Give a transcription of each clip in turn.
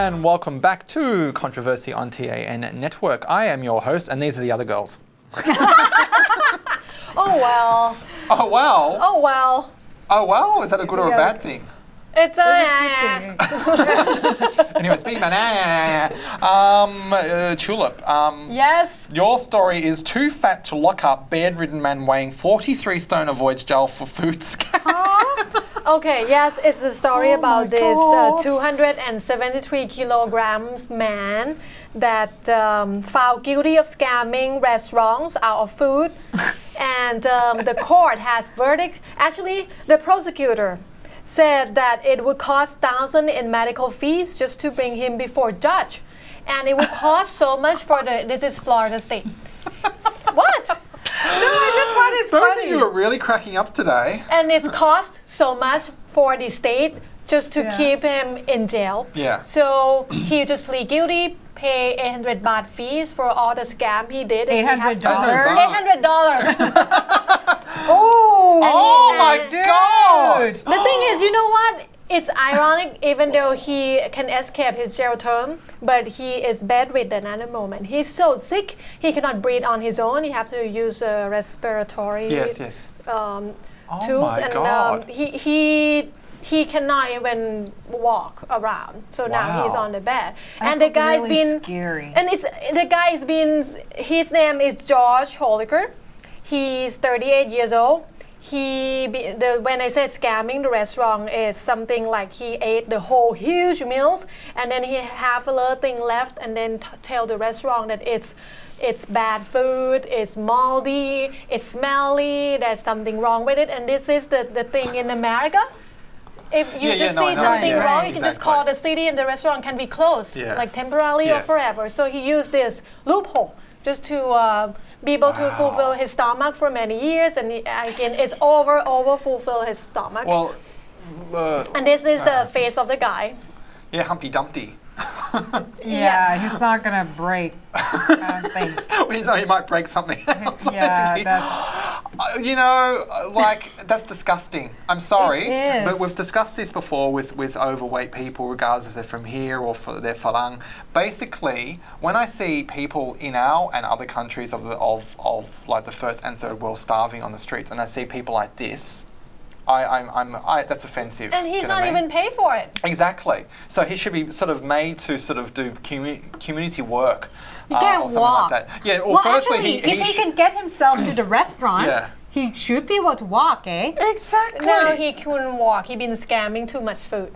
and welcome back to Controversy on TAN Network. I am your host, and these are the other girls. Oh well. Oh well. Oh well. Oh well. Is that a good or a bad thing? It's a Anyway, speaking about Tulip. yes. Your story is too fat to lock up. Bedridden man weighing 43 stone avoids jail for food scam. Okay, yes, it's the story about this God. 273 kilograms man that found guilty of scamming restaurants out of food. And the court has verdict. Actually, the prosecutor said that it would cost thousands in medical fees just to bring him before judge. And it would cost so much for this is Florida State. What? No, I just find it funny. You were really cracking up today. And it cost so much for the state just to keep him in jail. Yeah. So he just plead guilty, pay 800 baht fees for all the scam he did. $800? $800. Oh my God! The thing is, you know what? It's ironic, even though he can escape his jail term, but he is bedridden at the moment. He's so sick, he cannot breathe on his own. He have to use respiratory tools. My and God. he cannot even walk around. So now he's on the bed. That's and the guy's really been scary. And his name is George Jolicur. He's 38 years old. When I said scamming the restaurant is something like he ate the whole huge meals and then he have a little thing left and then tell the restaurant that it's bad food, it's moldy, it's smelly, there's something wrong with it. And this is the thing in America. If you see something wrong, you can just call the city and the restaurant can be closed, like temporarily or forever. So he used this loophole just to be able to fulfill his stomach for many years, and again, it's over fulfill his stomach. Well, and this is the face of the guy. Yeah, Humpty Dumpty. Yeah, he's not gonna break. I don't think. He might break something else. Yeah, that's. You know, like that's disgusting. I'm sorry, It is. but we've discussed this before with overweight people, regardless if they're from here or they're Falang. Basically, when I see people in our and other countries of like the first and third world starving on the streets, and I see people like this. That's offensive. And he's not even paid for it. Exactly. So he should be sort of made to sort of do community work. He can't or something walk. like that. Yeah. Well, firstly, actually, if he can get himself to the restaurant, he should be able to walk, eh? Exactly. No, he couldn't walk. He'd been scamming too much food.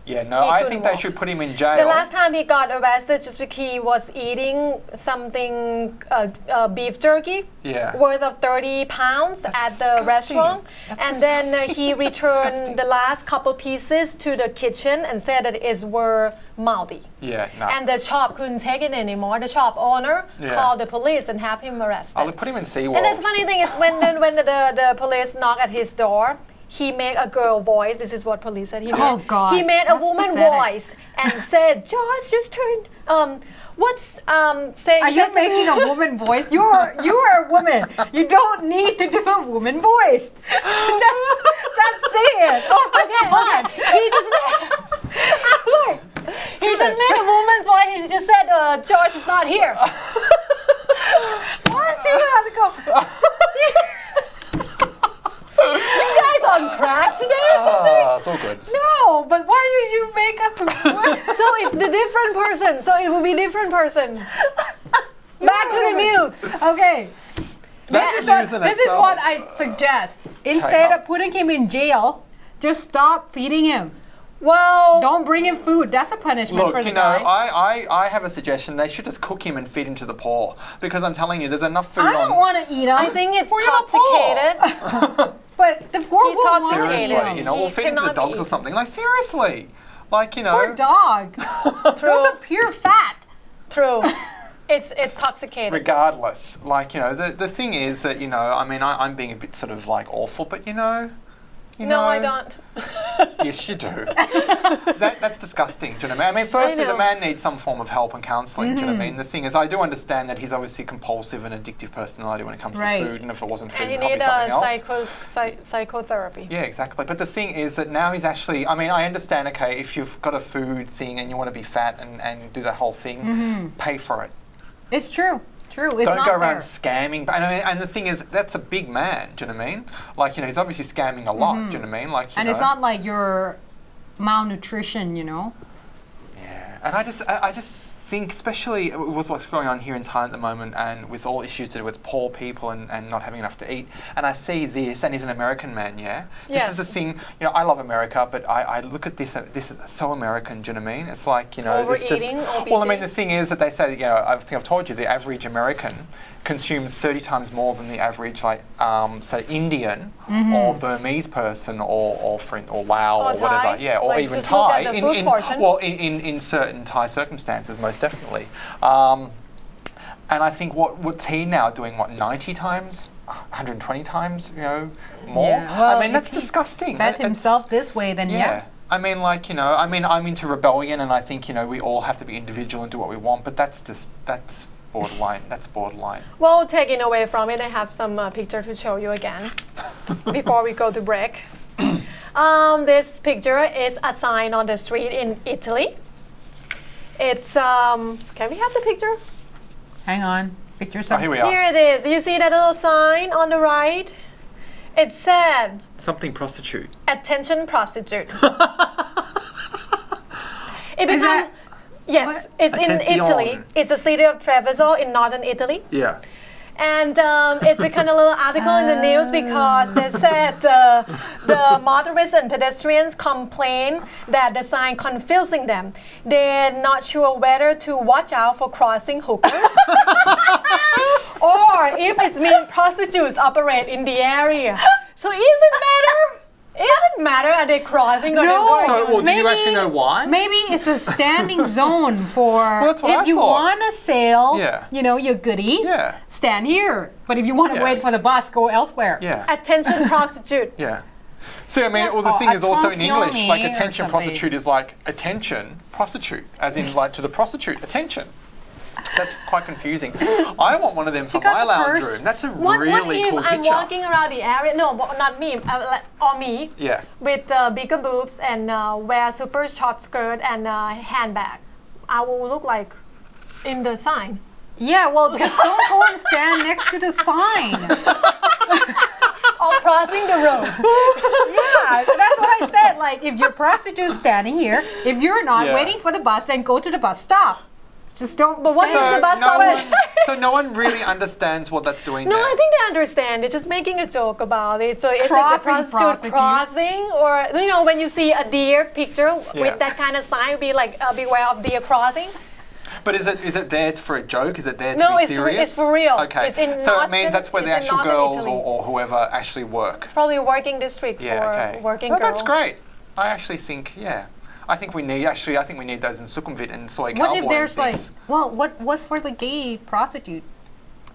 Yeah, no, I think they should put him in jail. The last time he got arrested just because he was eating something, beef jerky, worth of 30 pounds at the restaurant. And then he returned the last couple pieces to the kitchen and said that it were moldy. Yeah, no. And the shop couldn't take it anymore. The shop owner called the police and have him arrested. I'll put him in SeaWorld. And the funny thing is when the police knock at his door, he made a girl voice. This is what police said. He made a woman voice and said, "George, just turn. Saying?" Are you making a woman voice? You are a woman. You don't need to do a woman voice. Just say it. Oh my God. He just made a woman's voice. He just said, "George is not here." Why does he have to go? You guys on crack today or something? It's all good. No, but why do you make up a voice? So it's the different person. So it will be different person. Back to the news. Okay. This is what I suggest. Instead of putting him in jail, just stop feeding him. Well, don't bring him food. That's a punishment for the guy. I have a suggestion. They should just cook him and feed him to the poor. Because I'm telling you, there's enough food I don't want to eat him. I think it's toxicated. But the poor will want seriously, you know, we'll feed him to the dogs or something. Like, seriously. Like, you know. Poor dog. Those are pure fat. True. It's toxicated. Regardless. Like, you know, the thing is that, you know, I mean, I'm being a bit sort of like awful, but you know. No, I don't. Yes, you do. That's disgusting. Do you know what I mean? I mean, firstly, the man needs some form of help and counselling. Do you know what I mean? The thing is, I do understand that he's obviously compulsive and addictive personality when it comes to food, and if it wasn't food, and it'd you probably need something else. psychotherapy. Yeah, exactly. But the thing is that now he's actually, I mean, I understand, okay, if you've got a food thing and you want to be fat and do the whole thing, pay for it. It's true. True. It's Don't not go around fair. scamming. And, I mean, and the thing is, that's a big man. Do you know what I mean? Like, you know, he's obviously scamming a lot. Do you know what I mean? Like, and it's not like you're malnutrition, you know. Yeah. And I just think, especially with what's going on here in Thailand at the moment, and with all issues to do with poor people and not having enough to eat. And I see this, and he's an American man, yeah? This is the thing, you know, I love America, but I look at this is so American, do you know what I mean? It's like, you know, it's just, well, I mean, the thing is that they say that, you know, I think I've told you, the average American consumes 30 times more than the average, like, say, Indian or Burmese person or Lao or whatever, Thai, yeah, or like even just look at Thai, the food portion. in certain Thai circumstances, most definitely. And I think what's he now doing? What, 90 times, 120 times, you know, more? Yeah, well, I mean, that's disgusting. Fed himself this way, then yeah. I mean, like, you know, I mean, I'm into rebellion, and I think, you know, we all have to be individual and do what we want, but that's borderline. That's borderline. Well, taking away from it, I have some picture to show you again before we go to break. This picture is a sign on the street in Italy. It's, can we have the picture? Hang on. Picture Oh, here we are. Here it is. You see that little sign on the right? It said, Something prostitute. attention prostitute. It becomes, yes, what? it's in Attenzione. Italy. It's the city of Treviso in northern Italy. Yeah. And it's become a little article in the news because they said the motorists and pedestrians complain that the sign confusing them. They're not sure whether to watch out for crossing hookers or if it's mean prostitutes operate in the area. So is it matter? Is it matter are they crossing or No. they're So, working? well, do you actually know why? Maybe it's a standing zone for that's what if I you thought. want to sell, Yeah. you know, your goodies, Yeah. stand here. But if you want to Yeah. wait for the bus, go elsewhere. Yeah. Attention prostitute. Yeah. See, I mean, well, the thing is also in English, like attenzione or attention something. prostitute is like attention prostitute, as in like to the prostitute, attention. That's quite confusing. I want one of them for got my the lounge purse. room. That's a What really if cool I'm picture. walking around the area? No, not me, or me. Yeah. With bigger boobs and wear super short skirt and handbag. I will look like in the sign. Yeah, well, just don't go and stand next to the sign. Or crossing the road. Yeah, that's what I said. Like, if your prostitute standing here, if you're not Yeah. waiting for the bus, then go to the bus stop. Just don't. But what's stand. the bus no stop? one, so no one really understands what that's doing No, there. I think they understand. They're just making a joke about it. So is it the Crossing prostitute crossing, or you know, when you see a deer picture Yeah. with that kind of sign, be like, beware of deer crossing. But is it there for a joke? Is it there to No, be it's serious? for real. Okay. It's in So it northern- means that's where the it's in actual northern girls Italy. or whoever actually work. It's probably a working district Yeah. for Okay. working Well, girls. that's great. I actually think, yeah. I think we need those in Sukhumvit and Soy What Cowboy if there's and like, things. well, what for the gay prostitute?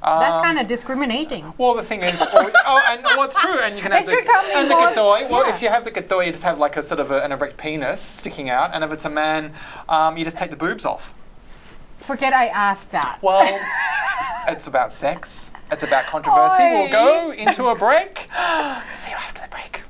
That's kind of discriminating. Well, the thing is, and what's true, and you can have It should come in the more- katoi. Well, yeah. if you have the katoi, you just have like a sort of an erect penis sticking out, and if it's a man, you just take the boobs off. Forget I asked that. Well, it's about sex. It's about controversy. Oi. We'll go into a break. See you after the break.